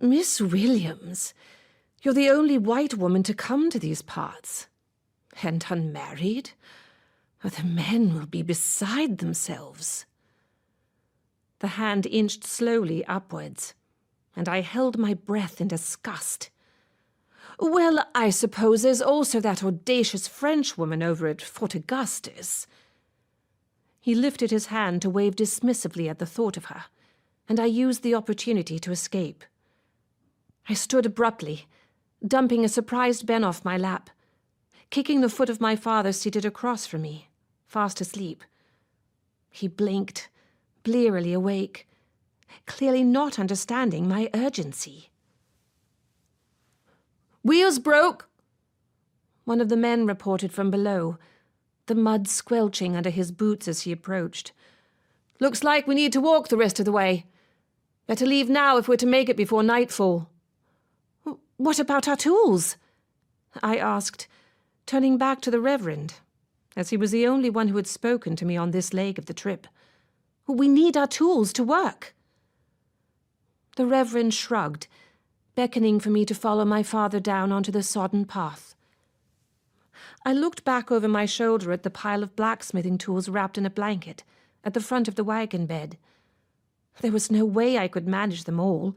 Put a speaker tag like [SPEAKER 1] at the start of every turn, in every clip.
[SPEAKER 1] Miss Williams, you're the only white woman to come to these parts. And unmarried? The men will be beside themselves." The hand inched slowly upwards, and I held my breath in disgust. "Well, I suppose there's also that audacious Frenchwoman over at Fort Augustus." He lifted his hand to wave dismissively at the thought of her, and I used the opportunity to escape. I stood abruptly, dumping a surprised Ben off my lap, kicking the foot of my father seated across from me, fast asleep. He blinked, blearily awake, clearly not understanding my urgency. "Wheels broke," one of the men reported from below, the mud squelching under his boots as he approached. "Looks like we need to walk the rest of the way. Better leave now if we're to make it before nightfall." "What about our tools?" I asked, turning back to the Reverend, as he was the only one who had spoken to me on this leg of the trip. "We need our tools to work." The Reverend shrugged, beckoning for me to follow my father down onto the sodden path. I looked back over my shoulder at the pile of blacksmithing tools wrapped in a blanket at the front of the wagon bed. There was no way I could manage them all,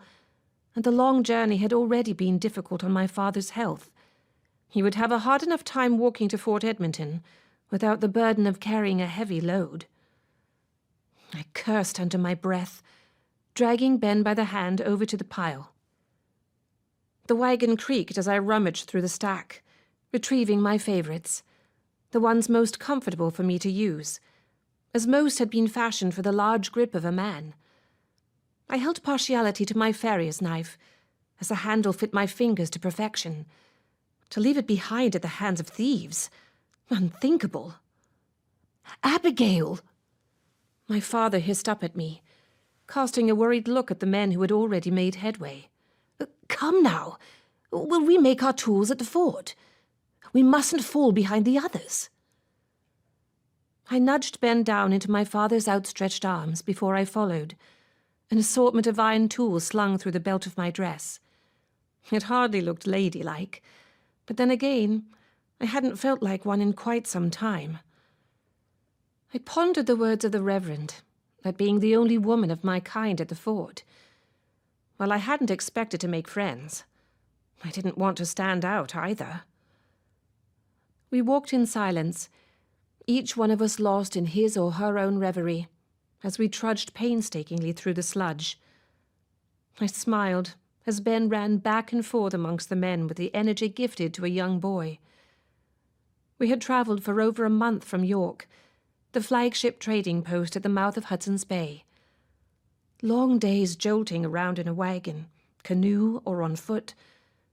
[SPEAKER 1] and the long journey had already been difficult on my father's health. He would have a hard enough time walking to Fort Edmonton without the burden of carrying a heavy load. I cursed under my breath, dragging Ben by the hand over to the pile. The wagon creaked as I rummaged through the stack, retrieving my favorites, the ones most comfortable for me to use, as most had been fashioned for the large grip of a man. I held partiality to my farrier's knife, as the handle fit my fingers to perfection. To leave it behind at the hands of thieves, unthinkable. "Abigail!" My father hissed up at me, casting a worried look at the men who had already made headway. "Come now, we'll remake our tools at the fort. We mustn't fall behind the others." I nudged Ben down into my father's outstretched arms before I followed, an assortment of iron tools slung through the belt of my dress. It hardly looked ladylike, but then again, I hadn't felt like one in quite some time. I pondered the words of the Reverend, that being the only woman of my kind at the fort. While I hadn't expected to make friends, I didn't want to stand out either. We walked in silence, each one of us lost in his or her own reverie, as we trudged painstakingly through the sludge. I smiled as Ben ran back and forth amongst the men with the energy gifted to a young boy. We had travelled for over a month from York, the flagship trading post at the mouth of Hudson's Bay. Long days jolting around in a wagon, canoe or on foot,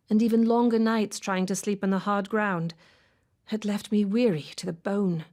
[SPEAKER 1] and even longer nights trying to sleep on the hard ground, had left me weary to the bone.